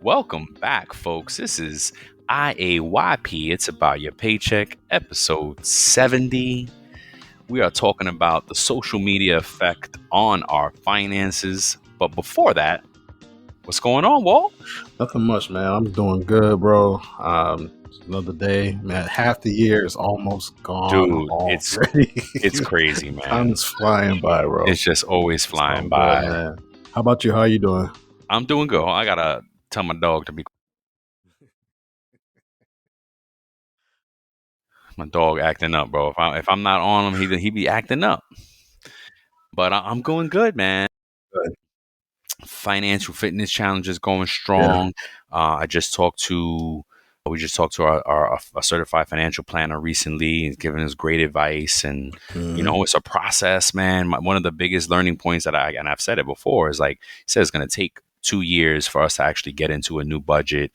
Welcome back, folks. This is IAYP. It's about your paycheck, episode 70. We are talking about the social media effect on our finances. But before that, what's going on, Walt? Nothing much, man. I'm doing good, bro. Another day, man. Half the year is almost gone Dude, already. it's crazy, man. Time is flying by, bro. It's just always It's all flying good, by. man. How about you? How are you doing? I'm doing good. I gotta tell my dog to be. My dog acting up, bro. If I'm not on him, he be acting up. But I'm going good, man. Good. Financial fitness challenge is going Yeah. strong. We just talked to a certified financial planner recently. He's giving us great advice, and it's a process, man. One of the biggest learning points that I've said it before is like he said it's going to take 2 years for us to actually get into a new budget.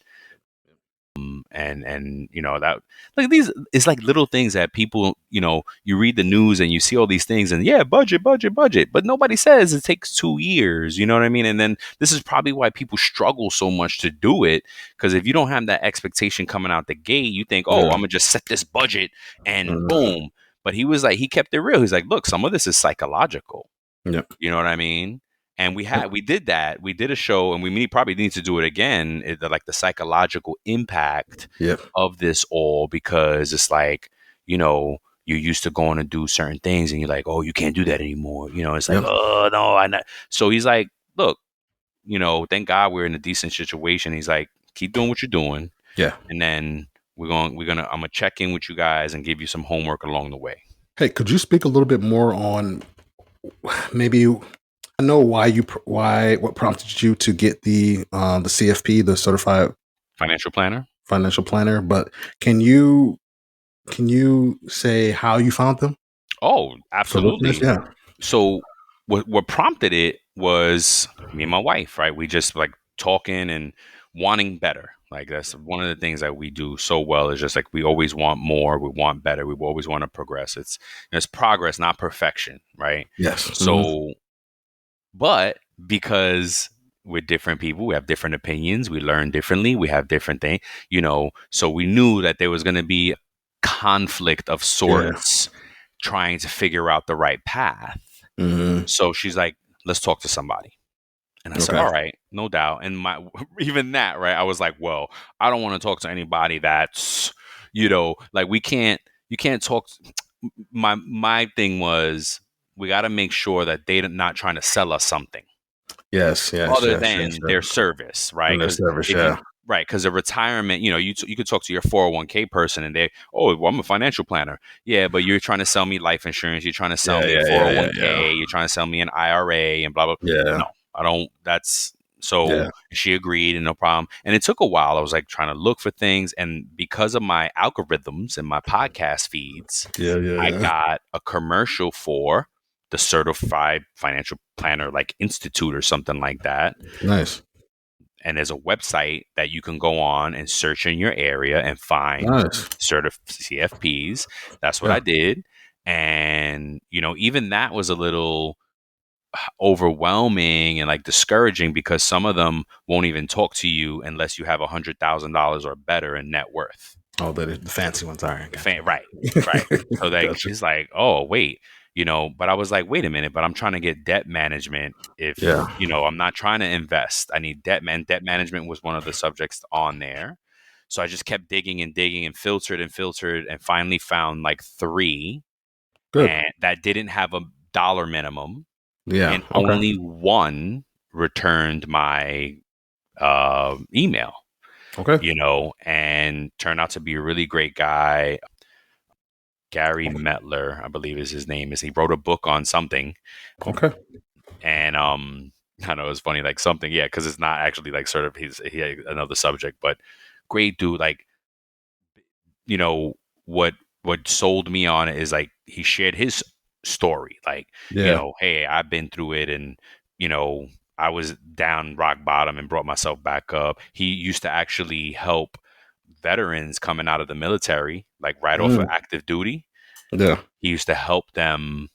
And that like these it's like little things that people, you read the news and you see all these things and budget, but nobody says it takes 2 years, you know what I mean? And then this is probably why people struggle so much to do it, because if you don't have that expectation coming out the gate, you think, I'm gonna just set this budget and boom. But he kept it real. He's like, look, some of this is psychological. Yep. You know what I mean? And we did that. We did a show, and we probably need to do it again. Like the psychological impact of this all, because it's like, you're used to going to do certain things, and you're like, oh, you can't do that anymore. It's like, oh no, I not. So he's like, look, thank God we're in a decent situation. He's like, keep doing what you're doing. Yeah. And then I'm gonna check in with you guys and give you some homework along the way. Hey, could you speak a little bit more on maybe? I know what prompted you to get the CFP, the Certified Financial Planner, but can you say how you found them? Oh, absolutely. Yeah. So what prompted it was me and my wife, right? We just like talking and wanting better. Like that's one of the things that we do so well, is just like we always want more, we want better, we always want to progress. It's progress, not perfection, right? Yes. So but because we're different people, we have different opinions, we learn differently, we have different things, so we knew that there was going to be conflict of sorts trying to figure out the right path. So she's like, let's talk to somebody. And I said, all right, no doubt. And even that, right, I was like, well, I don't want to talk to anybody that's, like you can't talk. My thing was, we got to make sure that they're not trying to sell us something. Yes. Other than their service, right? Their service, right, because a retirement, you could talk to your 401k person and I'm a financial planner. Yeah, but you're trying to sell me life insurance. You're trying to sell me 401k. You're trying to sell me an IRA and blah, blah. Yeah. No, I don't. So she agreed and no problem. And it took a while. I was like trying to look for things. And because of my algorithms and my podcast feeds, I got a commercial for the Certified Financial Planner, like Institute or something like that. Nice. And there's a website that you can go on and search in your area and find CFPs. That's what I did. And, even that was a little overwhelming and like discouraging, because some of them won't even talk to you unless you have $100,000 or better in net worth. Oh, the fancy ones are. Right. So like, she's like, oh, wait. But I was like, wait a minute, but I'm trying to get debt management. If, I'm not trying to invest, I need debt management was one of the subjects on there. So I just kept digging and filtered and finally found like 3 and that didn't have a dollar minimum. Yeah. And only one returned my email. Okay. And turned out to be a really great guy. Gary Metler, I believe is his name. He wrote a book on something. Okay. And I know it's funny, like something, because it's not actually like sort of he had another subject, but great dude. Like, what sold me on it is like he shared his story. Like, hey, I've been through it, and I was down rock bottom and brought myself back up. He used to actually help veterans coming out of the military, like right off of active duty. Yeah. He used to help them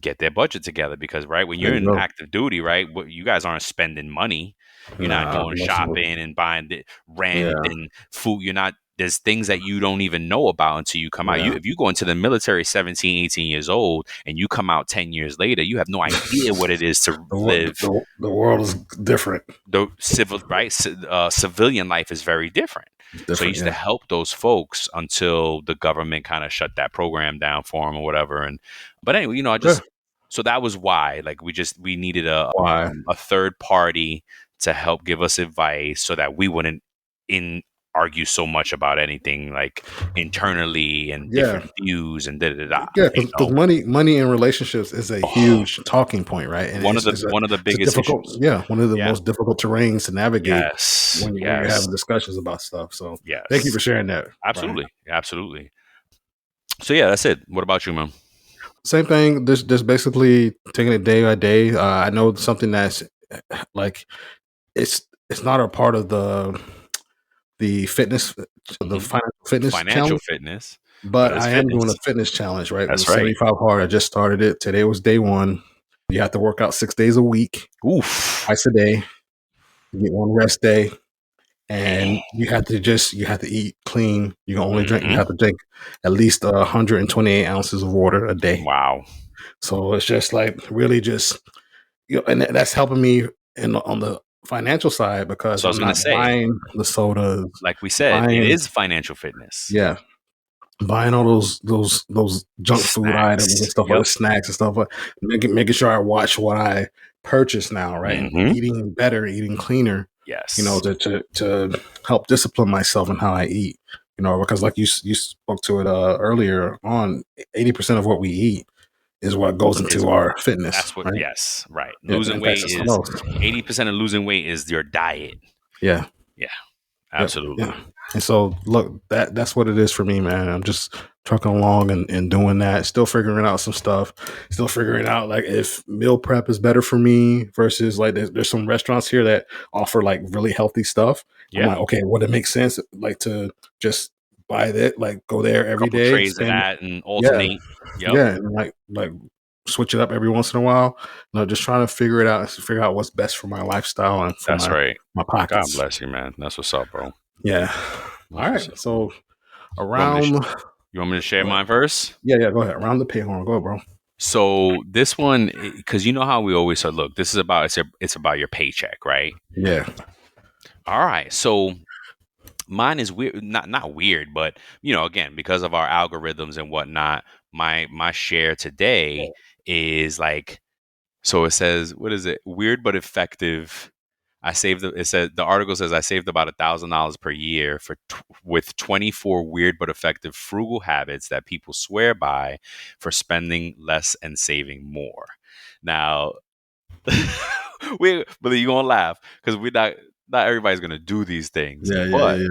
get their budget together, because right when you're in active duty, right, you guys aren't spending money. You're not Nah, going most of them. shopping and buying the rent Yeah, and food. You're not. There's things that you don't even know about until you come out. yeah. If you go into the military 17, 18 years old and you come out 10 years later, you have no idea what it is to live The world is different. the civil right civilian life is very different. It's So I different. used to Yeah. help those folks until the government kind of shut that program down for them or whatever. And but anyway, I Okay. just so that was why like we needed Why? a third party to help give us advice so that we wouldn't in argue so much about anything like internally and Yeah. different views and da da da. Yeah, You because know, money in relationships is a oh, huge talking point, right? And one of the it's a biggest difficult, issues. yeah, one of the Yeah. most difficult terrains to navigate Yes. when you're Yes. having discussions about stuff. So thank you Yes. for sharing that, Brian. Absolutely. Absolutely. So yeah, that's it. What about you, man? Same thing. Just basically taking it day by day. I know something that's like it's not a part of the fitness, the Hmm. financial fitness Financial challenge. fitness, but But it's I am doing a fitness. fitness challenge, right? With the That's right. 75 hard. I just started it. Today was day one. You have to work out 6 days a week, Oof. twice a day. You get one rest day, Dang. and you have to eat clean. You Hmm. have to drink at least 128 ounces of water a day. Wow. So it's just like really just and that's helping me on the financial side because So I was I'm gonna not say, buying the sodas, like we said, it buying is financial fitness. yeah, buying all those junk food items and Snacks. stuff like the Yep. snacks and stuff, making sure I watch what I purchase now, right? And Hmm. eating better, eating cleaner, Yes. to help discipline myself in how I eat. Because like you spoke to it earlier on, 80% of what we eat is what goes Is into our fitness, that's what? right? Yes. Right. It Losing impacts weight us the is most. 80% of losing weight is your diet. Yeah. Yeah. Yep. Absolutely. Yeah. And so look, that's what it is for me, man. I'm just trucking along and doing that, still figuring out some stuff, still figuring out like if meal prep is better for me versus like there's some restaurants here that offer like really healthy stuff. I'm Yeah. like, okay, would it make sense like to just buy that, like go there every Couple day, trays of spend that and yeah, alternate. Yep. yeah, and like switch it up every once in a while. Just trying to figure it out, figure out what's best for my lifestyle and for That's my right. my God pockets. bless you, man. That's what's up, bro. Yeah. All That's what's right. up, bro. So You want me to sh- around, you want me to share go ahead. mine first? Yeah, yeah, go ahead. Around the pay horn. Go ahead, bro. So this one, because you know how we always say, look, this is about it's about your paycheck, right? Yeah. All right. So mine is weird, not weird, but again, because of our algorithms and whatnot, my share today is like so it says, what is it? Weird but effective. It says the article says I saved about $1,000 per year with 24 weird but effective frugal habits that people swear by for spending less and saving more. Now, but you're gonna laugh because we're not everybody's gonna do these things, Yeah, yeah, but yeah,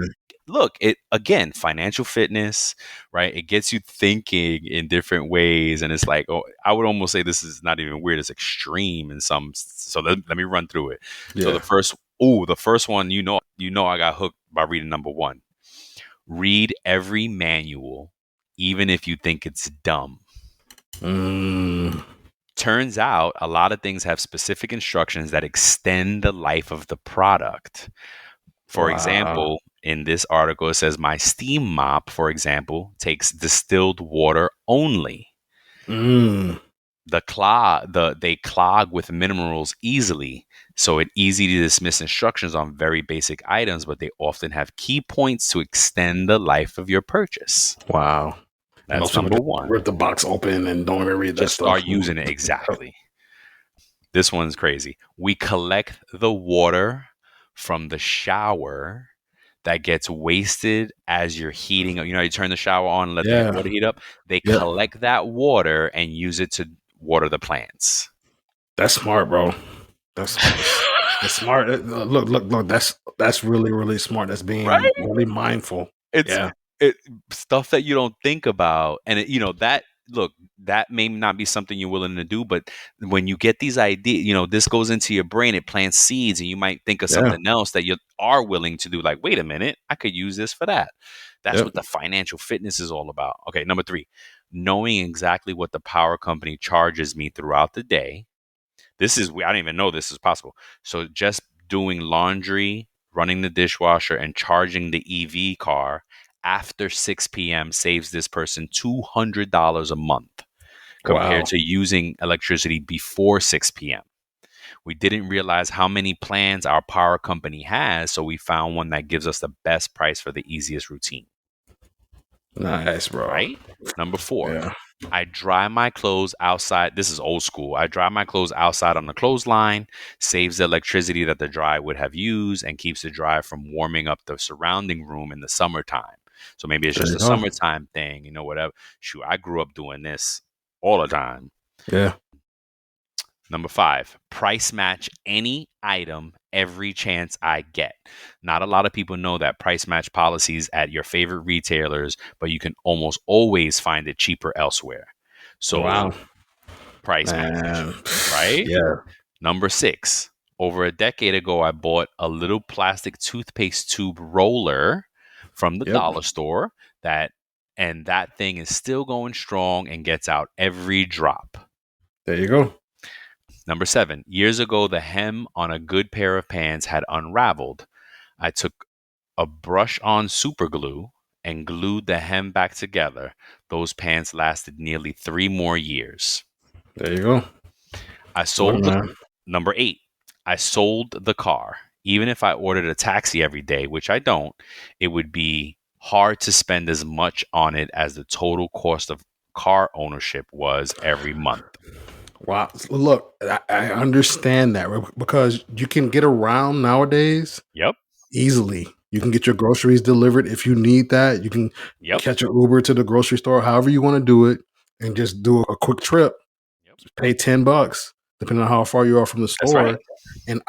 look, it again, financial fitness, right? It gets you thinking in different ways, and it's like, oh, I would almost say this is not even weird; it's extreme in some. So let me run through it. So yeah. the first one, I got hooked by reading number one. Read every manual, even if you think it's dumb. Mm, Turns out a lot of things have specific instructions that extend the life of the product. For wow. example, in this article, it says my steam mop, for example, takes distilled water only. Mm, They clog with minerals easily, so it's easy to dismiss instructions on very basic items, but they often have key points to extend the life of your purchase. wow. And That's most people number just one. rip the box open and don't even read that Just stuff. start using it exactly. This one's crazy. We collect the water from the shower that gets wasted as you're heating up. You turn the shower on and let the Yeah. water heat up. They Yep. collect that water and use it to water the plants. That's smart, bro. That's smart. Look. That's really, really smart. That's being Right? really mindful. It's Yeah. it stuff that you don't think about, and that look that may not be something you're willing to do, but when you get these ideas, this goes into your brain. It plants seeds, and you might think of Yeah. something else that you are willing to do. Like, wait a minute, I could use this for that. That's Yep. what the financial fitness is all about. Okay, number three, knowing exactly what the power company charges me throughout the day. I didn't even know this is possible. So just doing laundry, running the dishwasher, and charging the EV car after 6 p.m. saves this person $200 a month compared Wow. to using electricity before 6 p.m. We didn't realize how many plans our power company has, so we found one that gives us the best price for the easiest routine, Nice, bro. right? Number four, Yeah. I dry my clothes outside. This is old school. I dry my clothes outside on the clothesline, saves the electricity that the dryer would have used, and keeps the dryer from warming up the surrounding room in the summertime. So maybe it's There just you a go. summertime thing, whatever. Shoot, I grew up doing this all the time. Yeah. Number five, price match any item every chance I get. Not a lot of people know that price match policies at your favorite retailers, but you can almost always find it cheaper elsewhere. So Wow. price match, Man. right? Yeah. Number six, over a decade ago, I bought a little plastic toothpaste tube roller from the Yep. dollar store and that thing is still going strong and gets out every drop. There you go. Number seven, years ago, the hem on a good pair of pants had unraveled. I took a brush on super glue and glued the hem back together. Those pants lasted nearly 3 more years. There you go. I Look, sold the man. Number eight, I sold the car. Even if I ordered a taxi every day, which I don't, it would be hard to spend as much on it as the total cost of car ownership was every month. Wow. Look, I understand that, right? Because you can get around nowadays Yep. easily. You can get your groceries delivered if you need that. You can Yep. catch an Uber to the grocery store, however you want to do it, and just do a quick trip. Yep. Pay $10, depending on how far you are from the That's right. store. And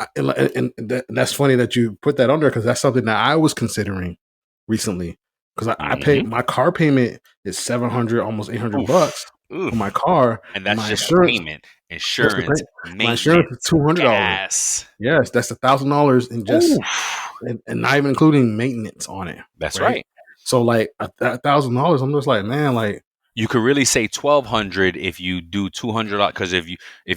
that's funny that you put that on there because that's something that I was considering recently. Because I pay Mm-hmm. my car payment is 700, almost 800 bucks Oof. for my Oof. car, And and that's my just insurance. payment, That's the insurance, thing. My insurance is maintenance, $200. gas. Yes, that's $1,000 in just Oof. and not even including maintenance on it, That's right? right. So like $1,000, I'm just like, man, like, You could really say 1,200 if you do 200 because if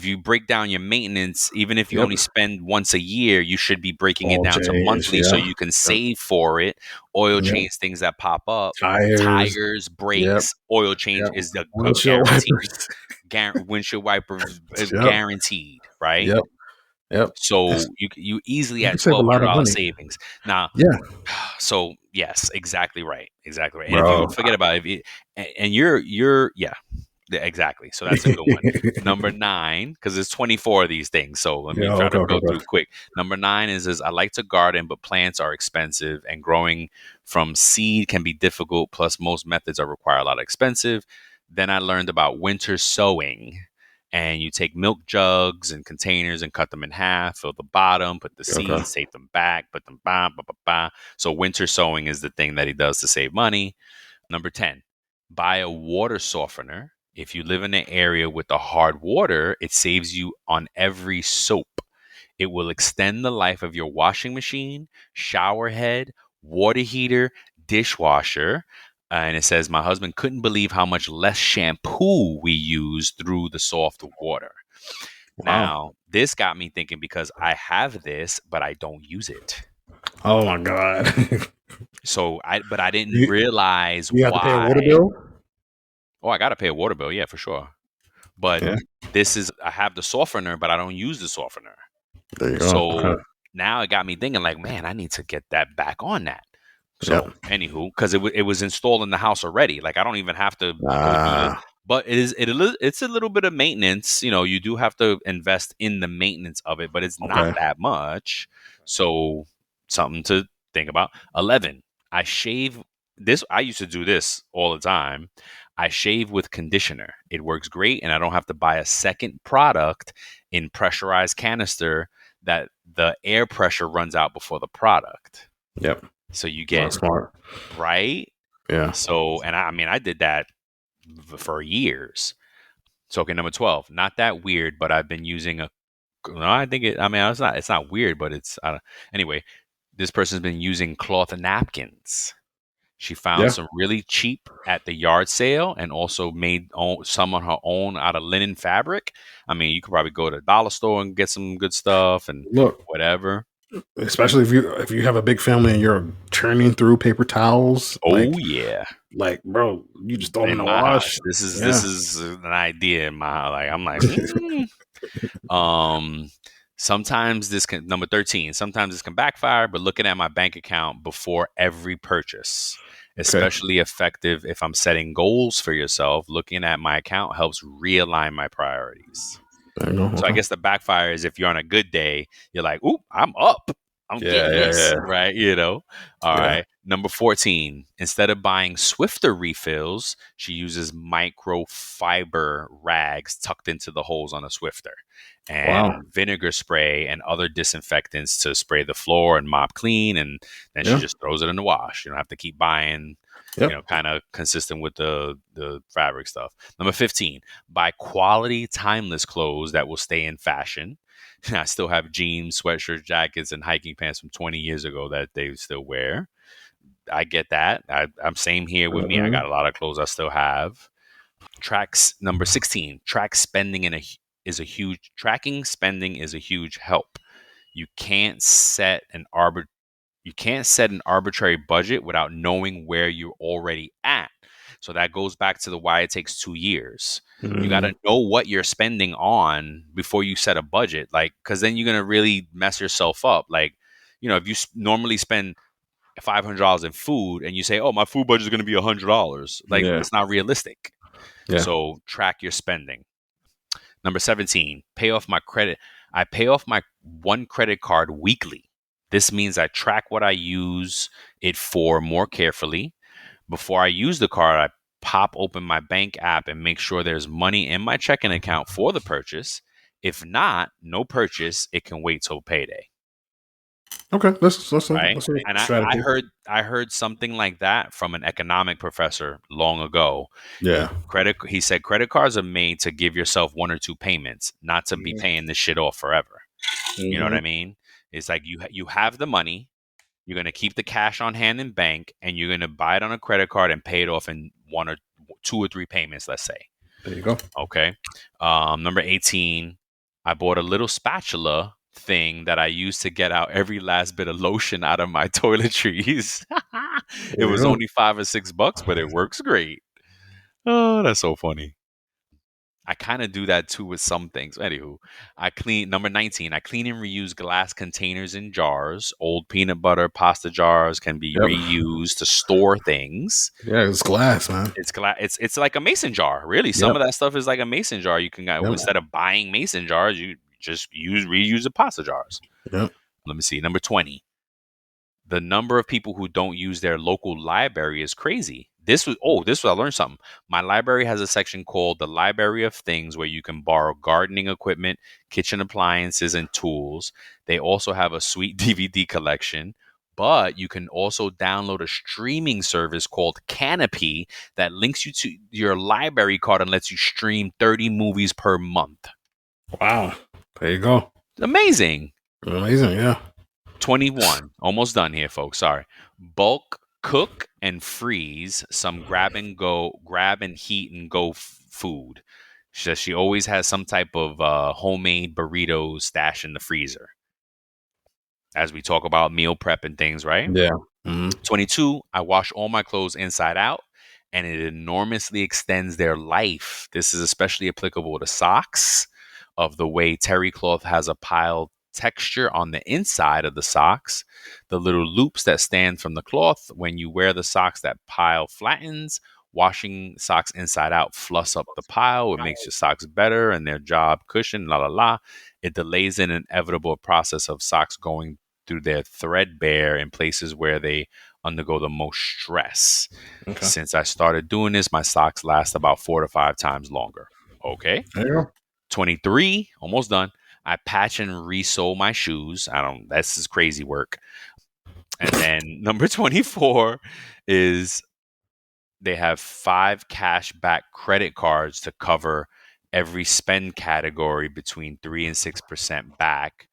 you break down your maintenance, even if you yep, only spend once a year, you should be breaking it all down to change, monthly so yeah, you can yep, save for it. Oil yep, change, things that pop up, tires, tires, yep, brakes, oil change yep, is a windshield guarantee. wipers, Windshield wipers is yep, guaranteed, right? yep, yep. So That's, you easily you at can save a lot of $1,200 money. savings. Now, Yeah, so yes, exactly right, exactly right. And if you bro. forget about it, and you're yeah, exactly. So that's a good one. Number nine, because there's 24 of these things. So let me Yeah, try okay, to okay, go okay. through quick. Number nine is I like to garden, but plants are expensive and growing from seed can be difficult. Plus, most methods are require a lot of expensive. Then I learned about winter sowing. And you take milk jugs and containers and cut them in half, fill the bottom, put the Okay. seeds, take them back, put them ba ba ba ba. So winter sowing is the thing that he does to save money. Number 10, buy a water softener. If you live in an area with the hard water, it saves you on every soap. It will extend the life of your washing machine, shower head, water heater, dishwasher. And it says, my husband couldn't believe how much less shampoo we use through the soft water. Wow. Now, this got me thinking because I have this, but I don't use it. Oh my god. But I didn't you realize you have to pay a why. water bill? Oh, I got to pay a water bill. Yeah, for sure. But Yeah. I have the softener, but I don't use the softener. There you go. Okay. So now it got me thinking, like, man, I need to get that back on that. So, Yep. anywho, because it was installed in the house already. Like, I don't even have to go through the. Ah. But it's a little bit of maintenance. You do have to invest in the maintenance of it, but it's not Okay. that much. So, something to think about. 11. I shave this. I used to do this all the time. I shave with conditioner. It works great, and I don't have to buy a second product in pressurized canister that the air pressure runs out before the product. Yep. So you get That's smart. right. Yeah. So, and I mean, I did that for years. So, okay, number 12, not that weird, but I've been using a. No, I think it. I mean, it's not weird, but it's. Anyway, this person's been using cloth napkins. She found Yeah. some really cheap at the yard sale and also made some on her own out of linen fabric. I mean, you could probably go to the dollar store and get some good stuff and Look, whatever. Especially if you have a big family and you're churning through paper towels, Oh yeah. like bro, you just throw them in In the my house, wash. this Yeah. is an idea in my like. I'm like, Um, sometimes this can number 13. Sometimes this can backfire, but looking at my bank account before every purchase, Okay. especially effective if I'm setting goals for yourself. Looking at my account helps realign my priorities. There you go. So I Okay. guess the backfire is if you're on a good day, you're like, "Ooh, I'm up. I'm Yeah. getting Yeah. this." Yeah. Right, you know. All Yeah. right. Number 14, instead of buying Swifter refills, she uses microfiber rags tucked into the holes on a Swifter Wow. and vinegar spray and other disinfectants to spray the floor and mop clean, and then she Yeah. just throws it in the wash. You don't have to keep buying, Yep. kind of consistent with the fabric stuff. Number 15, buy quality, timeless clothes that will stay in fashion. I still have jeans, sweatshirts, jackets, and hiking pants from 20 years ago that they still wear. I get that. I'm same here with me. I got Mhm. a lot of clothes I still have. Tracks number 16. Track spending is a huge tracking spending is a huge help. You can't set an arbitrary budget without knowing where you're already at. So that goes back to the why it takes 2 years. You got to Mhm. know what you're spending on before you set a budget. Like, because then you're going to really mess yourself up. Like, if you normally spend $500 in food and you say, oh, my food budget is going to be $100, like, Yeah. it's not realistic. Yeah. So track your spending. Number 17, pay off my credit. I pay off my one credit card weekly. This means I track what I use it for more carefully. Before I use the card, I pop open my bank app and make sure there's money in my checking account for the purchase. If not, no purchase. It can wait till payday. Okay. Right. That's a And I strategy. heard I heard something like that from an economic professor long ago. Yeah. He said credit cards are made to give yourself one or two payments, not to be paying this shit off forever. You know what I Mhm. mean? It's like you have the money, you're gonna keep the cash on hand in bank, and you're gonna buy it on a credit card and pay it off in one or two or three payments. Let's say. There you go. Okay. Number 18, I bought a little spatula thing that I use to get out every last bit of lotion out of my toiletries. It There you was go. only $5 or $6, but it works great. Oh, that's so funny. I kind of do that too with some things. Anywho, number 19. I clean and reuse glass containers and jars. Old peanut butter, pasta jars can be Yep. reused to store things. Yeah. It's glass, man. It's like a mason jar, really. Some Yep. of that stuff is like a mason jar. You can Yep. instead of buying mason jars, you just reuse the pasta jars. Yep. Let me see. Number 20. The number of people who don't use their local library is crazy. This was I learned something. My library has a section called the Library of Things where you can borrow gardening equipment, kitchen appliances, and tools. They also have a sweet DVD collection, but you can also download a streaming service called Canopy that links you to your library card and lets you stream 30 movies per month. Wow. There you go. Amazing. Amazing. Yeah. 21. Almost done here, folks. Sorry. Bulk cook and freeze some grab and heat and go food. She says she always has some type of homemade burritos stashed in the freezer. As we talk about meal prep and things, right? Yeah. Mhm. 22, I wash all my clothes inside out and it enormously extends their life. This is especially applicable to socks, of the way terry cloth has a piled texture on the inside of the socks. The little loops that stand from the cloth when you wear the socks, that pile flattens. Washing socks inside out fluffs up the pile. It makes your socks better and their job cushion, la la la. It delays an inevitable process of socks going through their threadbare in places where they undergo the most stress. Okay. Since I started doing this, my socks last about 4 to 5 times longer. Okay. There you go. 23, almost done. I patch and resole my shoes. That's just crazy work. And then number 24 is they have 5 cashback credit cards to cover every spend category between 3 and 6% back.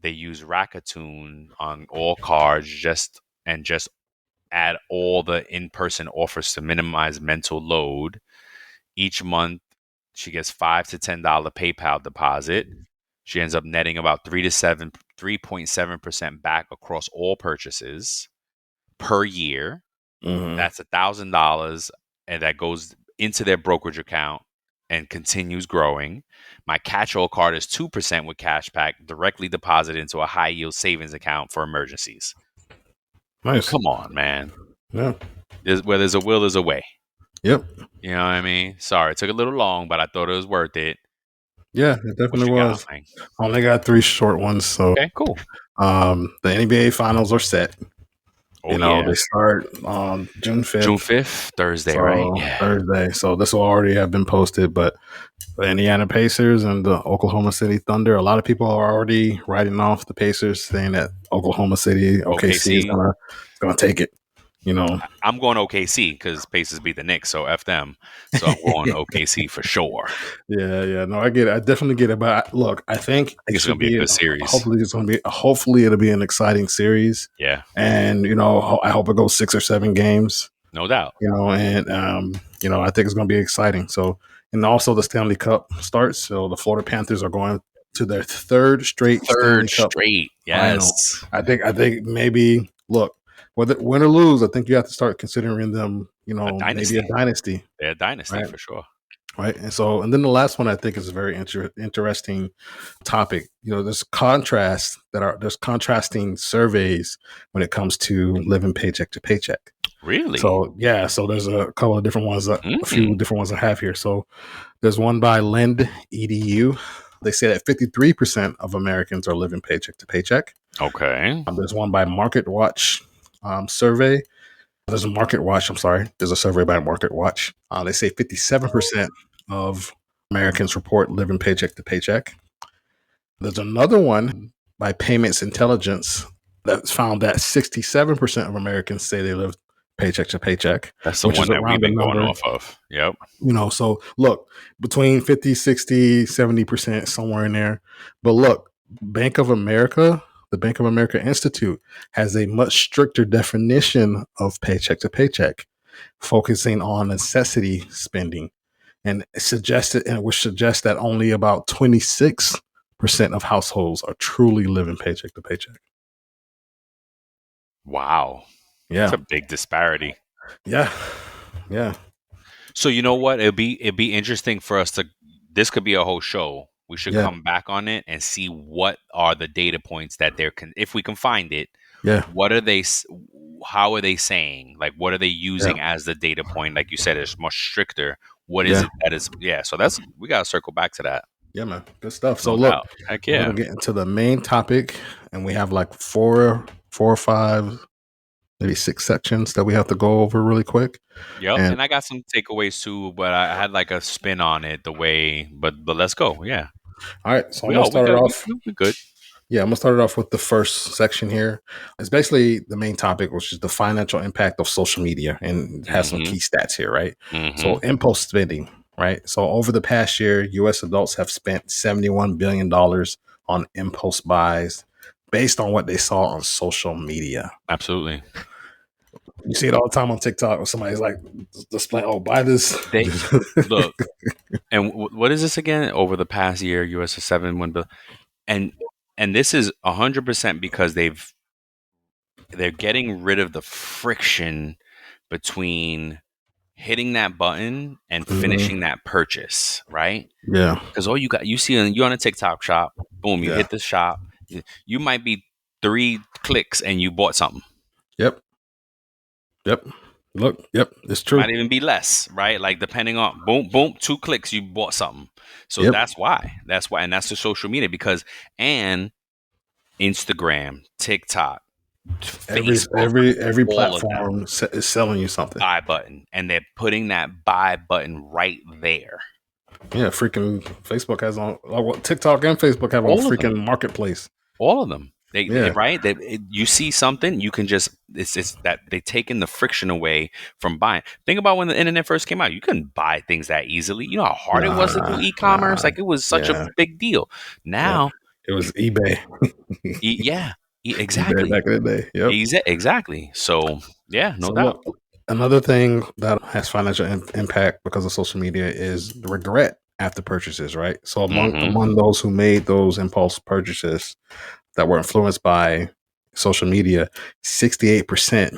They use Rakatoon on all cards just add all the in-person offers to minimize mental load. Each month, she gets $5 to $10 PayPal deposit. She ends up netting about 3.7% back across all purchases per year. Mm-hmm. That's $1,000, and that goes into their brokerage account and continues growing. My catch-all card is 2% with cashback directly deposited into a high-yield savings account for emergencies. Nice. Come on, man. Yeah. Where there's a will, there's a way. Yep. You know what I mean? Sorry, it took a little long, but I thought it was worth it. Yeah, it What definitely you got, was. man? I only got three short ones, so Okay, cool. the NBA finals are set. Oh yeah, They start on June June 5th, 5th, Thursday, right? so Yeah. Thursday. So this will already have been posted, but the Indiana Pacers and the Oklahoma City Thunder, a lot of people are already writing off the Pacers, saying that Oklahoma City, OKC is OKC. gonna take it. You know. I'm going OKC because Pacers beat the Knicks, so F them. So I'm going OKC for sure. Yeah, yeah. No, I get it. I definitely get it. But look, I think I think it it's gonna should be a be. good series. Hopefully, it's going to be. Hopefully, it'll be an exciting series. Yeah, And I hope it goes 6 or 7 games. no doubt. And I think it's going to be exciting. So, and also the Stanley Cup starts. So the Florida Panthers are going to their third straight Third Stanley Cup straight. final. Yes. I think maybe look, whether win or lose, I think you have to start considering them. A Maybe a dynasty. dynasty, They're a dynasty right? for sure. Right. And then the last one I think is a very interesting topic. There's contrasting surveys when it comes to living paycheck to paycheck. Really? So yeah, so there's a couple of different ones, a few Mm, different ones I have here. So there's one by Lend Edu. They say that 53% of Americans are living paycheck to paycheck. okay. There's one by Market Watch survey. There's a Market Watch. I'm sorry. There's a survey by Market Watch. They say 57% of Americans report living paycheck to paycheck. There's another one by Payments Intelligence that's found that 67% of Americans say they live paycheck to paycheck, That's the which one is a that we've rounded been going number. off of. Yep. So look, between 50, 60, 70%, somewhere in there. But look, Bank of America, the Bank of America Institute has a much stricter definition of paycheck to paycheck, focusing on necessity spending. And which suggests that only about 26% of households are truly living paycheck to paycheck. Wow. It's Yeah. a big disparity. Yeah. Yeah. So you know what? It'd be interesting for us to. This could be a whole show. We should Yeah. come back on it and see what are the data points that if we can find it. Yeah. What are they? How are they saying? Like, what are they Yeah. using as the data point? Like you said, it's much stricter. What is Yeah. it that is? Yeah. So we gotta circle back to that. Yeah, man. Good stuff. So No look, doubt. Heck we're yeah. gonna get into the main topic, and we have like four or five, maybe 6 sections that we have to go over really quick. Yep. And And I got some takeaways too, but I had like a spin on it the way. But let's go. Yeah. all right, so I'm We gonna are. We start it good. off. We good. Yeah, I'm gonna start it off with the first section here. It's basically the main topic, which is the financial impact of social media, and it has some Mm-hmm. key stats here, right? So Mm-hmm. impulse spending, right? So over the past year, U.S. adults have spent $71 billion on impulse buys based on what they saw on social media. Absolutely. You see it all the time on TikTok where somebody's like display, oh, buy this. They look. And what is this again? Over the past year, U.S. is 7.1 billion, and this is 100% because they're getting rid of the friction between hitting that button and Mhm. finishing that purchase, right? Yeah, Because all you see you on a TikTok shop, boom, you yeah, hit the shop. You might be 3 clicks and you bought something. yep, yep. Look, yep, it's It might true. even be less, right? Like depending on boom, boom, 2 clicks, you bought something. So Yep. that's why. That's why, and that's the social media and Instagram, TikTok, Every Facebook, every all of them platform is selling you something. buy button, and they're putting that buy button right there. Yeah, freaking Facebook has on TikTok and Facebook have on All of them. freaking marketplace. All of them. Yeah, Right. You see something, you can just it's that they taken the friction away from buying. Think about when the internet first came out. You couldn't buy things that easily. You know how hard it was to do e-commerce. nah, Like it was such a yeah, big deal. yep. Now, It was eBay, yeah, eBay exactly, back in the day. Yep. exactly. So yeah, no So doubt. look, another thing that has financial impact because of social media is regret. after purchases, right? So Mm-hmm. among those who made those impulse purchases that were influenced by social media, 68%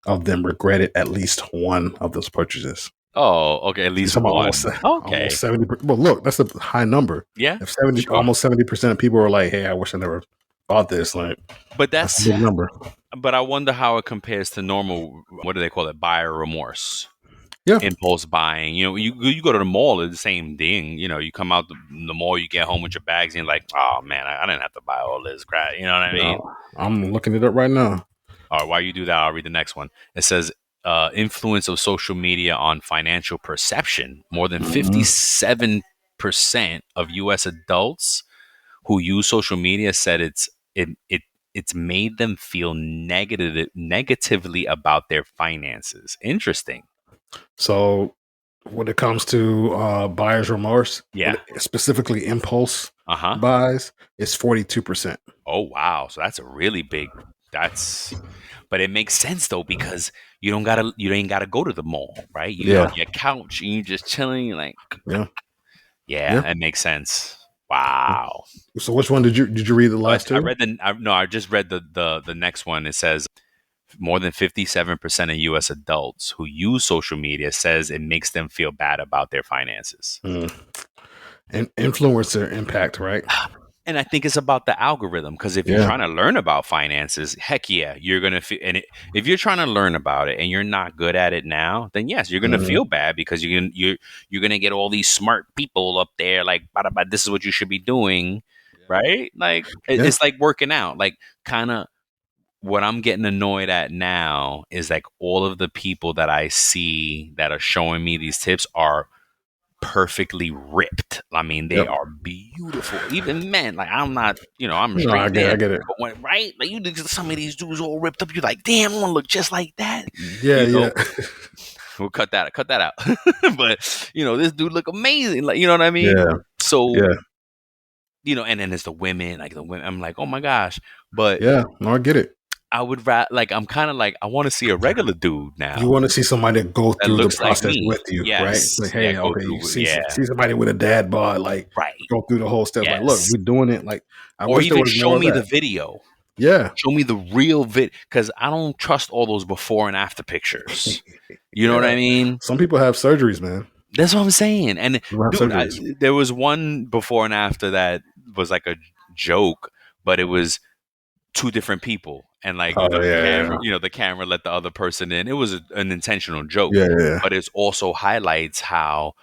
of them regretted at least one of those purchases. Oh, okay. At So you're least talking about one. almost Okay. 70. Well, look, that's a high number. Yeah. If 70, Sure. almost 70% of people are like, "Hey, I wish I never bought this." Like, But that's a that's. big number. But I wonder how it compares to normal. What do they call it? Buyer remorse. Yeah, Impulse buying. You go to the mall, it's the same thing. You come out the mall, you get home with your bags, and you're like, oh man, I didn't have to buy all this crap. You know what I mean? no, I'm looking it up right now. All right, while you do that, I'll read the next one. It says, influence of social media on financial perception. More than Mhm. 57% of U.S. adults who use social media said it's made them feel negatively about their finances. Interesting. So when it comes to buyer's remorse, Yeah. specifically impulse Uh huh. buys, it's 42%. Oh wow, so that's a really big. That's, but it makes sense though because you ain't gotta go to the mall, right? You Yeah, on your couch and you just chilling. You're like, yeah, yeah. yeah, it makes sense. Wow. So which one did you read the last I two? read no, I just read the next one. It says more than 57% of U.S. adults who use social media says it makes them feel bad about their finances. Mm. And influencer impact, right? And I think it's about the algorithm because if you're Yeah. trying to learn about finances, heck yeah, you're gonna feel. If you're trying to learn about it and you're not good at it now, then yes, you're gonna Mhm. feel bad because you're gonna get all these smart people up there like, "Bada bada, this is what you should be doing," right? Like Yeah. it's like working out. Like kind of what I'm getting annoyed at now is like all of the people that I see that are showing me these tips are perfectly ripped. I mean, they Yep. are beautiful. Even men, like I'm not, I'm No, I straight get it. there. I get it. But when right, like you look at some of these dudes all ripped up, you're like, damn, I want to look just like that. Yeah, You yeah. know, we'll cut that out. But this dude look amazing. Like, you know what I mean? Yeah. So, Yeah. and then there's the women, like the women. I'm like, oh my gosh. But Yeah. No, I get it. I would like I'm kind of like I want to see a regular dude You now want to see somebody go that through the looks like process me. with you, right? Yes. Like, Yeah, hey, go okay, you through. Yeah. see somebody with a dad bod, like Right. go through the whole steps. Like, look, Yes. we're doing it. Like, I Or wish there even was show more of me the that. video. Yeah. Show me the real because I don't trust all those before and after pictures. You know what Yeah. I mean? Some people have surgeries, man. That's what I'm saying. And People have dude, surgeries. there was one before and after that was like a joke, but it was two different people, and like Oh the yeah, camera, yeah, the camera let the other person in. It was an intentional joke, yeah, yeah, but it also highlights how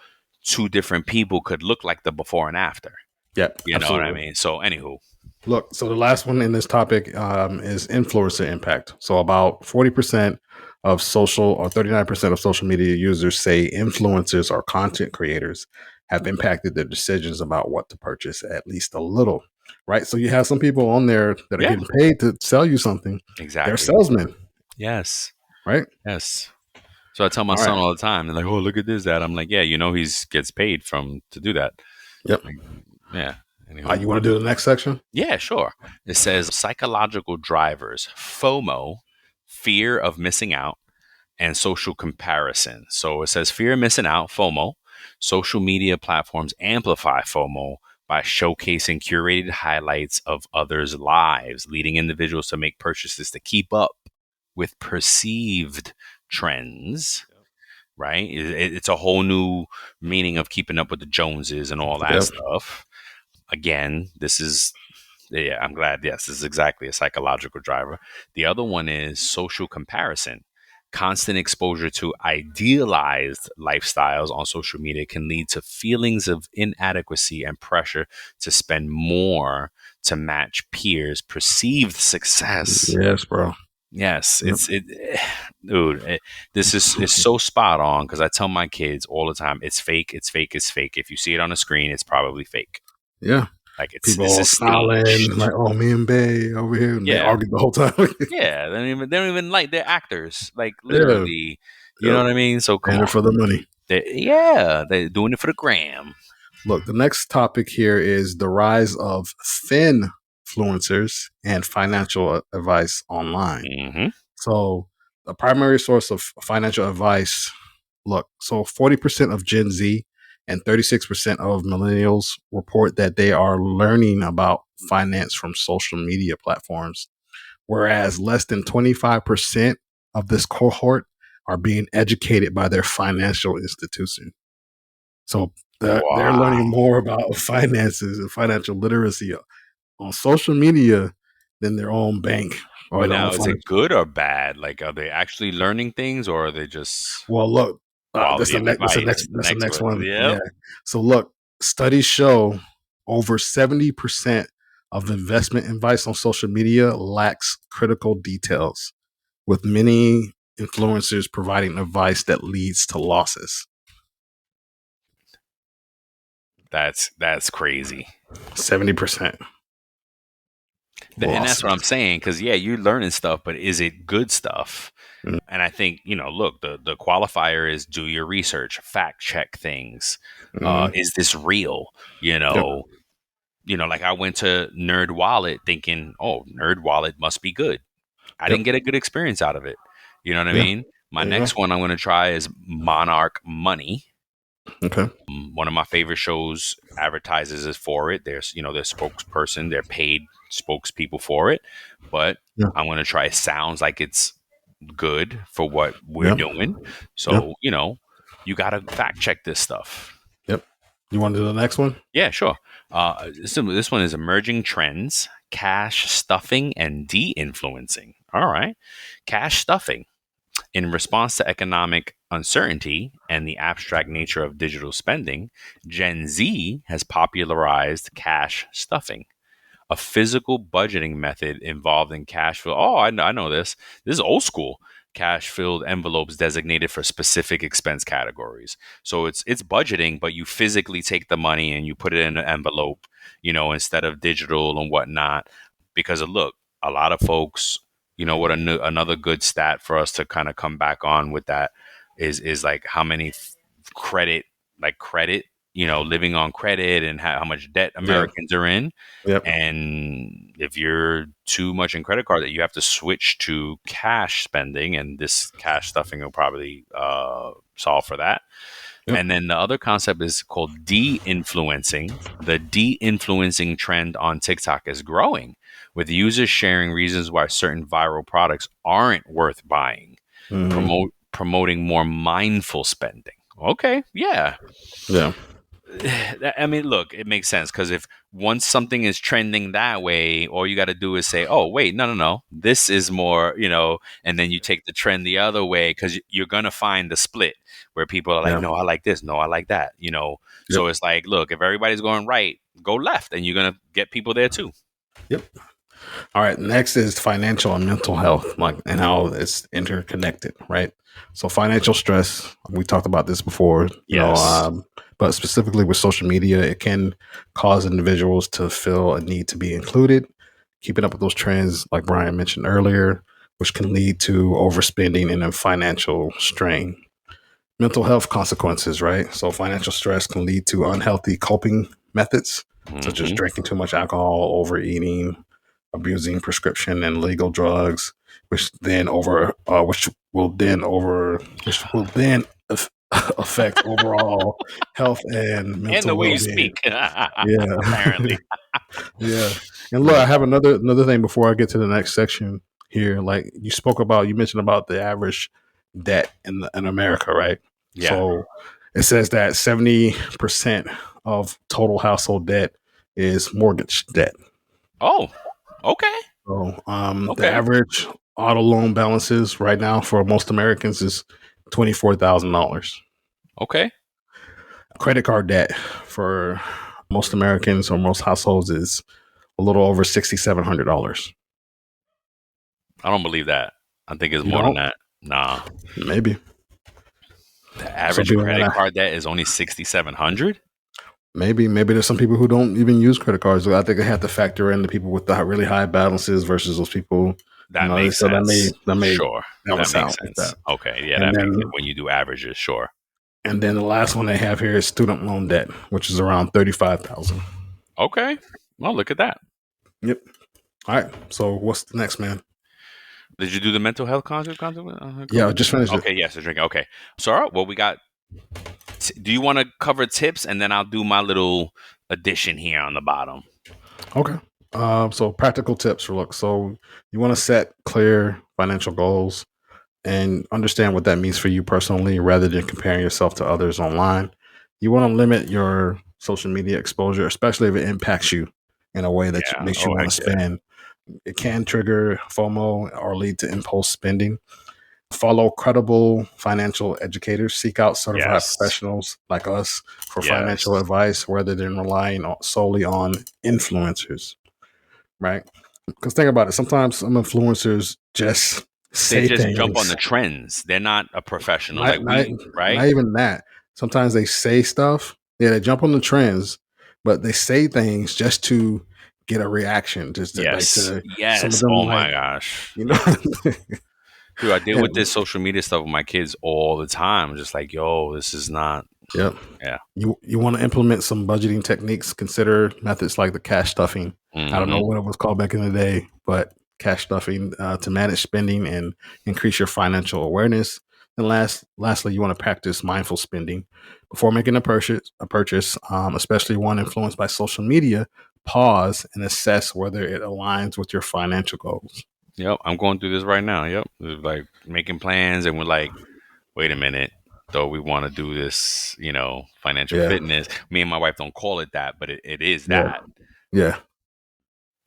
two different people could look like the before and after. yeah. You know what I Absolutely. mean? So, anywho, Look, so the last one in this topic is influencer impact. So about 40% of social or 39% of social media users say influencers or content creators have impacted their decisions about what to purchase at least a little. Right. So you have some people on there that are yeah, getting paid to sell you something. They're exactly. salesmen, Yes, right? yes. So I tell my All son right. all the time, they're like, "Oh, look at this, dad." I'm like, "Yeah, he's gets paid from to do that." Yep. Like, yeah. Anywho, You want to do the next section? yeah, sure. It says psychological drivers: FOMO, fear of missing out, and social comparison. So it says fear of missing out, FOMO. Social media platforms amplify FOMO by showcasing curated highlights of others' lives, leading individuals to make purchases to keep up with perceived trends. Right? It's a whole new meaning of keeping up with the Joneses and all that Yep. stuff. Again, this is yeah, I'm glad. Yes, this is exactly a psychological driver. The other one is social comparison. Constant exposure to idealized lifestyles on social media can lead to feelings of inadequacy and pressure to spend more to match peers' perceived success. Yes, bro. Yes, Yep. dude. This is so spot on because I tell my kids all the time, it's fake, it's fake, it's fake. If you see it on a screen, it's probably fake. Yeah. Like People this all is smiling, staged. like, oh, me and Bay over here, and they Yeah, argue the whole time. yeah. They don't even like they're actors. Like Yeah. literally, you know Yep. what I mean. So come And on, for the money. yeah, they're doing it for the gram. Look, the next topic here is the rise of thin influencers and financial advice online. Hmm. So, the primary source of financial advice, look, so 40% of Gen Z And 36% of millennials report that they are learning about finance from social media platforms, whereas less than 25% of this cohort are being educated by their financial institution. So they're Wow. learning more about finances and financial literacy on social media than their own bank or But their own now, is it financial. good or bad? Like, are they actually learning things, or are they just Well, look, quality of advice? The that's the next next one. one. Yep. Yeah. So look, studies show over 70% of investment advice on social media lacks critical details, with many influencers providing advice that leads to losses. That's crazy. 70% And that's what I'm losses. saying. Because yeah, you're learning stuff, but is it good stuff? And I think, look, the qualifier is do your research, fact check things. Mm-hmm. Is this real? You Yep. know, like I went to Nerd Wallet thinking, oh, Nerd Wallet must be good. I Yep. didn't get a good experience out of it. You know what I Yeah. mean? My There you next go. one I'm going to try is Monarch Money. Okay. One of my favorite shows advertises it for it. There's, their spokesperson, they're paid spokespeople for it. But Yeah. I'm going to try. It sounds like it's good for what we're Yep. doing. Yeah. So, you got to fact check this stuff. Yep. You want to do the next one? Yeah, sure. This one is emerging trends, cash stuffing, and de-influencing. All right. Cash stuffing. In response to economic uncertainty and the abstract nature of digital spending, Gen Z has popularized cash stuffing, a physical budgeting method involved in cash fill. Oh, I know this. This is old school. Cash filled envelopes designated for specific expense categories. So it's budgeting, but you physically take the money and you put it in an envelope, instead of digital and whatnot. Because look, a lot of folks, what another good stat for us to kind of come back on with that is like how many credit, living on credit and how much debt Yeah. Americans are in. Yep. And if you're too much in credit card, that you have to switch to cash spending, and this cash stuffing will probably solve for that. Yep. And then the other concept is called de-influencing. The de-influencing trend on TikTok is growing, with users sharing reasons why certain viral products aren't worth buying, Mm-hmm. promoting more mindful spending. Okay, yeah. Yeah. I mean, look, it makes sense because if once something is trending that way, all you got to do is say, "Oh, wait, no, no, no, this is more," and then you take the trend the other way because you're gonna find the split where people are like, Yeah. "No, I like this. No, I like that." Yep. So it's like, look, if everybody's going right, go left, and you're gonna get people there too. Yep. All right. Next is financial and mental health, like and how it's interconnected, right? So financial stress. We talked about this before, Yes. but specifically with social media, it can cause individuals to feel a need to be included, keeping up with those trends, like Brian mentioned earlier, which can lead to overspending and a financial strain. Mental health consequences, right? So financial stress can lead to unhealthy coping methods, such as Hmm. drinking too much alcohol, overeating, abusing prescription and legal drugs, which will then affect overall health and And the mental way you well-being. speak, Yeah. apparently. Yeah. And look, I Yeah. have another thing before I get to the next section here. Like you mentioned about the average debt in America, right? Yeah. So it says that 70% of total household debt is mortgage debt. Oh. Okay. So the Okay. average auto loan balances right now for most Americans is $24,000. Okay. Credit card debt for most Americans or most households is a little over $6,700. I don't believe that. I think it's You more than don't? that. Nah. Maybe. The Some average people credit gonna card debt is only 6,700. maybe there's some people who don't even use credit cards. I think they have to factor in the people with the really high balances versus those people. That makes So sense. that may Sure. That balance makes out like sense. that. Okay. Yeah, And that makes then it when you do averages. Sure. the last one they have here is student loan debt, which is around 35,000. Okay. Well, look at that. Yep. All right. So what's the next, man? Did you do the mental health concept? Yeah, I just finished it. Okay. Yes, the drinking. Okay. So, all right. Well, we got Do you want to cover tips, and then I'll do my little addition here on the bottom? Okay. So practical tips for look. So you want to set clear financial goals and understand what that means for you personally rather than comparing yourself to others online. You want to limit your social media exposure, especially if it impacts you in a way that Yeah. makes you Oh, want heck to yeah. spend. It can trigger FOMO or lead to impulse spending. Follow credible financial educators. Seek out certified Yes. professionals like us for financial Yes. advice rather than relying solely on influencers, right? Because think about it. Sometimes some influencers just They say just jump on things. the trends. They're not a professional Not, like not, we, not right? even that. Sometimes they say stuff. Yeah, they jump on the trends, but they say things just to get a reaction. Just to, like Yes. to some of Yes. them, Oh like my gosh. you know, Yes. Dude, I deal with and this social media stuff with my kids all the time. Just like, yo, this is not. yeah, Yeah. you want to implement some budgeting techniques. Consider methods like the cash stuffing. I don't know Hmm. what it was called back in the day, but cash stuffing to manage spending and increase your financial awareness. And lastly, you want to practice mindful spending before making a purchase. Especially one influenced by social media. Pause and assess whether it aligns with your financial goals. Yep. I'm going through this right now. Yep. It's like making plans, and we're like, wait a minute. Though we want to do this, financial Yeah, fitness. Me and my wife don't call it that, but it is yeah, that. yeah.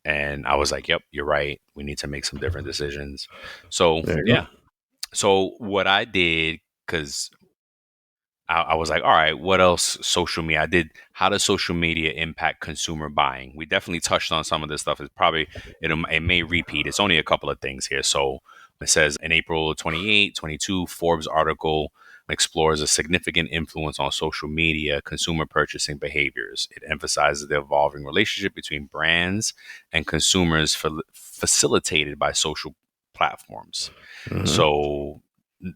And I was like, yep, you're right. We need to make some different decisions. So, There you go. yeah. So, what I did, because I was like, all right, what else social media? I did, how does social media impact consumer buying? We definitely touched on some of this stuff. It's probably, it may repeat. It's only a couple of things here. So it says in April 28, 22, Forbes article explores a significant influence on social media consumer purchasing behaviors. It emphasizes the evolving relationship between brands and consumers facilitated by social platforms. Hmm. So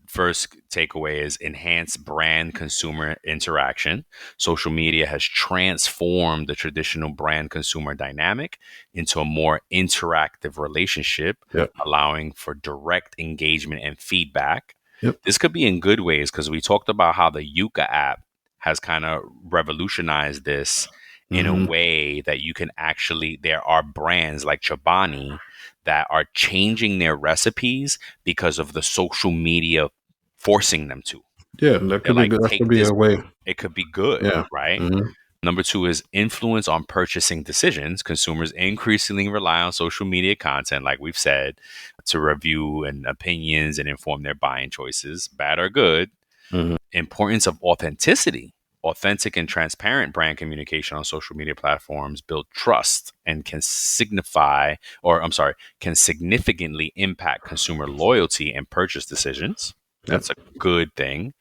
first takeaway is enhanced brand consumer interaction. Social media has transformed the traditional brand consumer dynamic into a more interactive relationship, Yep. allowing for direct engagement and feedback. Yep. This could be in good ways because we talked about how the Yuka app has kind of revolutionized this in a Hmm. way that you can actually, there are brands like Chobani that are changing their recipes because of the social media forcing them to. Yeah, that They're could be like, good. That could take be this, a way. it could be good, Yeah. right? Hmm. Number two is influence on purchasing decisions. Consumers increasingly rely on social media content, like we've said, to review and opinions and inform their buying choices, bad or good. Hmm. Importance of authenticity. Authentic and transparent brand communication on social media platforms build trust and can signify, or I'm sorry, can significantly impact consumer loyalty and purchase decisions. Yep. That's a good thing.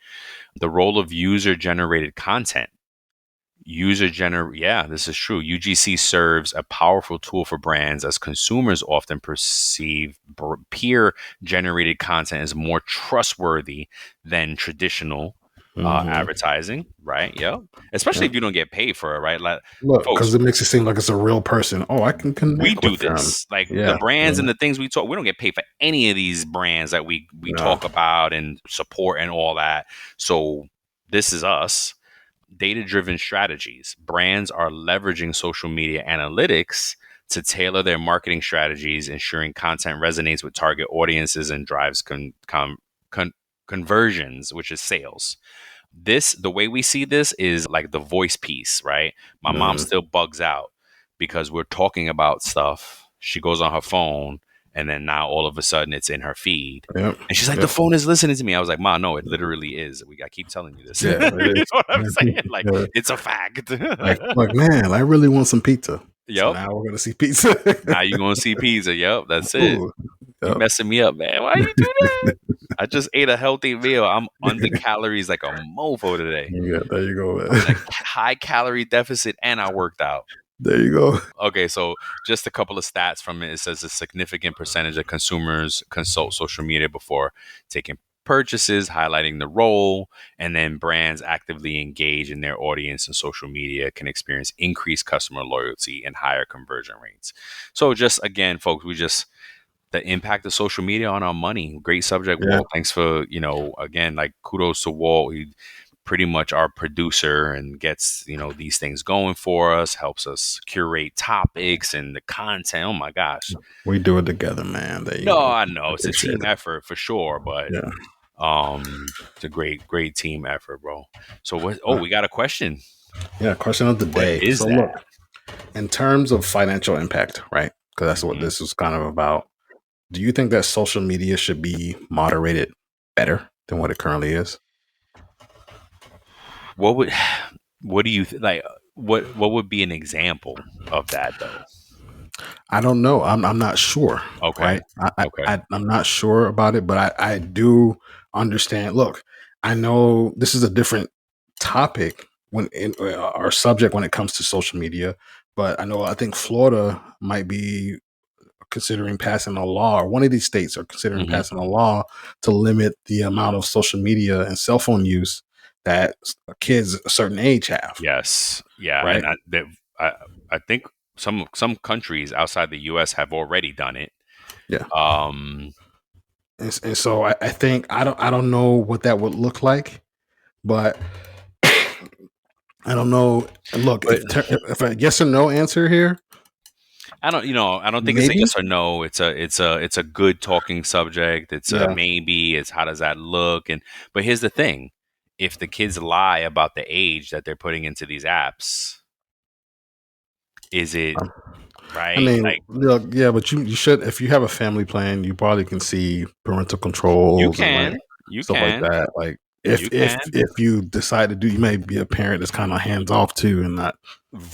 The role of user generated content. Yeah, this is true. UGC serves a powerful tool for brands as consumers often perceive peer generated content as more trustworthy than traditional Hmm. advertising, right? Yeah. Especially Yep. if you don't get paid for it, right? Like, Look, folks, because it makes it seem like it's a real person. Oh, I can we connect do with them. this. Like the Yeah. brands Yeah. and the things we talk, we don't get paid for any of these brands that we No. talk about and support and all that. So this is us. Data driven strategies. Brands are leveraging social media analytics to tailor their marketing strategies, ensuring content resonates with target audiences and drives con- conversions, which is sales. The way we see this is like the voice piece, right? My mom Hmm. still bugs out because we're talking about stuff. She goes on her phone, and then now all of a sudden it's in her feed. Yep. And she's like, the Yep. phone is listening to me. I was like, Ma, no, it literally is. I keep telling you this. You Yeah. It know is. what I'm saying? Like, Yeah. it's a fact. Like, man, I really want some pizza. So Yep. now we're gonna see pizza. Now you're gonna see pizza. Yep, that's it. Ooh. You Yep. messing me up, man. Why you do that? I just ate a healthy meal. I'm under calories like a mofo today. Yeah. There you go, I'm in a man. high calorie deficit and I worked out. There you go. Okay, so just a couple of stats from it. It says a significant percentage of consumers consult social media before taking purchases, highlighting the role, and then brands actively engage in their audience and social media can experience increased customer loyalty and higher conversion rates. So just again, folks, the impact of social media on our money. Great subject, Yeah. Walt. Thanks for, again, like kudos to Walt. He pretty much our producer and gets, these things going for us, helps us curate topics and the content. Oh my gosh. We do it together, man. There you No, go. I know it's a Appreciate team it. effort for sure, but Yeah. it's a great team effort, bro. So what? Oh, Uh, we got a question. yeah. Question of the What day. is So that? look, in terms of financial impact, right? Because that's what Mhm. this is kind of about. Do you think that social media should be moderated better than what it currently is? What would what do you like? What would be an example of that though? I don't know. I'm not sure. Okay, Right. okay. I'm not sure about it, but I do understand. Look, I know this is a different topic when in our subject when it comes to social media, but I think Florida might be considering passing a law, or one of these states are considering Hmm. passing a law to limit the amount of social media and cell phone use that kids a certain age have. Yes, yeah, Right. and I I think some countries outside the U.S. have already done it. Yeah. Um, And so I think I don't know what that would look like, but I don't know. Look, but if a yes or no answer here, I don't think it's a maybe. yes or no. It's a good talking subject. It's a Yeah. maybe. It's how does that look? And but here's the thing: if the kids lie about the age that they're putting into these apps, is it I right? mean, Like look, yeah, but you should if you have a family plan, you probably can see parental you controls and like can, you stuff like can, that. Like you can. if you decide to do, you may be a parent that's kind of hands off too, and not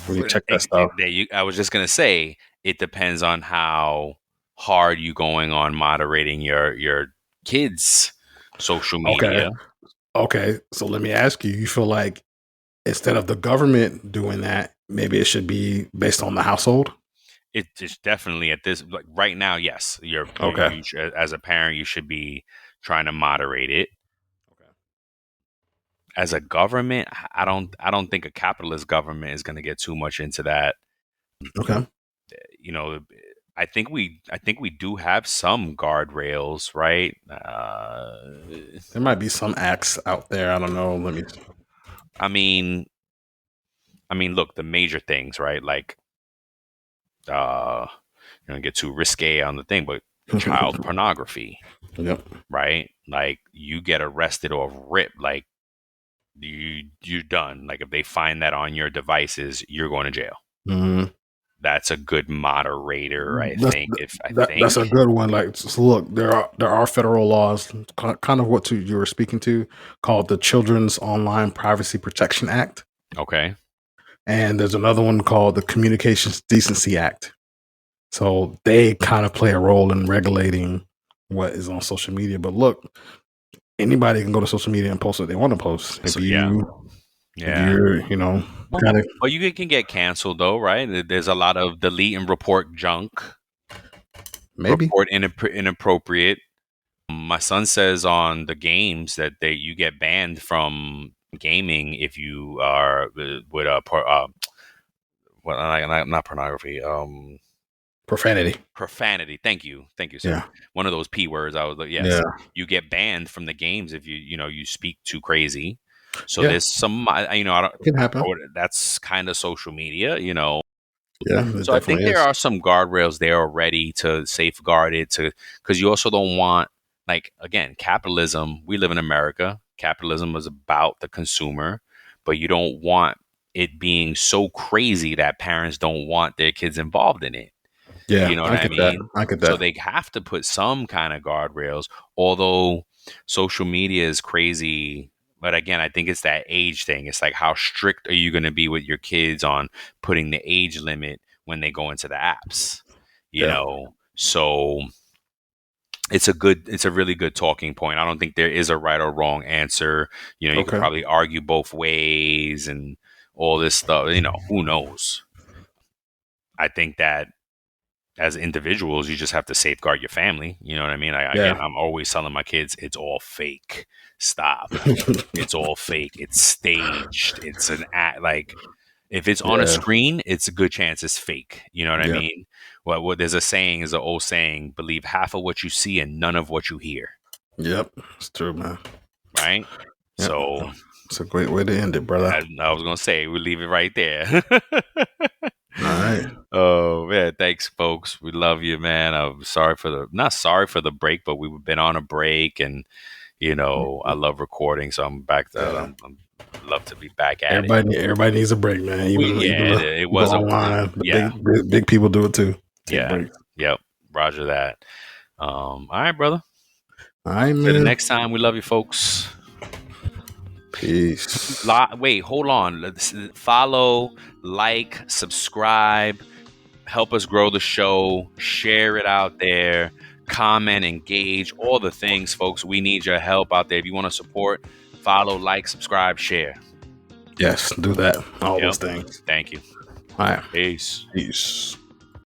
really check that stuff. There you. I was just gonna say it depends on how hard you going on moderating your kids' social Okay, media. okay. So let me ask you: you feel like instead of the government doing that, maybe it should be based on the household? It's definitely at this like right now. Yes, Okay. as a parent, you should be trying to moderate it. As a government, I don't think a capitalist government is going to get too much into that. Okay. You know, I think we do have some guardrails, right? There might be some acts out there. I don't know. Let me. I mean, look, the major things, right? Like, uh, you don't get too risque on the thing, but child pornography, Yep. right? Like, you get arrested or ripped, like you're done. Like, if they find that on your devices, you're going to jail. Mhm. That's a good moderator, I That's think. If I that's think, a good one. Like, so look, there are federal laws, kind of what you were speaking to, called the Children's Online Privacy Protection Act, okay, and there's another one called the Communications Decency Act. So they kind of play a role in regulating what is on social media. But look, anybody can go to social media and post what they want to post. so yeah, If yeah. you're, kind of Well, you can get canceled though, right? There's a lot of delete and report junk, maybe report inappropriate. My son says on the games that you get banned from gaming if you are with well, not pornography, profanity. profanity. Thank you, sir. Yeah, One of those p words. I was like, yes, yeah, you get banned from the games if you speak too crazy. So yeah. there's some, I don't. It can happen. That's kind of social media. Yeah, it So I think definitely there is. are some guardrails there already to safeguard it to because you also don't want like again capitalism. We live in America. Capitalism is about the consumer, but you don't want it being so crazy that parents don't want their kids involved in it. Yeah, You know what I I get that. mean? I get So that. they have to put some kind of guardrails, although social media is crazy. But again, I think it's that age thing. It's like, how strict are you going to be with your kids on putting the age limit when they go into the apps? Yeah. So it's a really good talking point. I don't think there is a right or wrong answer. You could Okay. probably argue both ways and all this stuff. Who knows? I think that as individuals, you just have to safeguard your family. You know what I mean? Yeah. Again, I'm always telling my kids, it's all fake. Stop. It's all fake. It's staged. It's an act. Like if it's on a Yeah. screen, it's a good chance it's fake. You know what I Yeah. mean? What there's a saying is an old saying: believe half of what you see and none of what you hear. Yep. It's true, man. Right? Yep. So It's a great way to end it, brother. I was gonna say we'll leave it right there. All right. Oh man, thanks, folks. We love you, man. I'm sorry for the not sorry for the break, but we've been on a break, and I love recording, so I'm back. Yeah. I'm love to be back at it. Everybody needs a break, man. Even Yeah, the it people was a online, the yeah, big people do it too. Take yeah, breaks. yep. Roger that. All right, brother. All right, Till the man. next time, we love you, folks. Peace. Wait, hold on. Let's follow, like, subscribe, help us grow the show, share it out there, comment, engage, all the things, folks. We need your help out there. If you want to support, follow, like, subscribe, share. Yes, do that. All Yep. those things. Thank you. All right. Peace. Peace.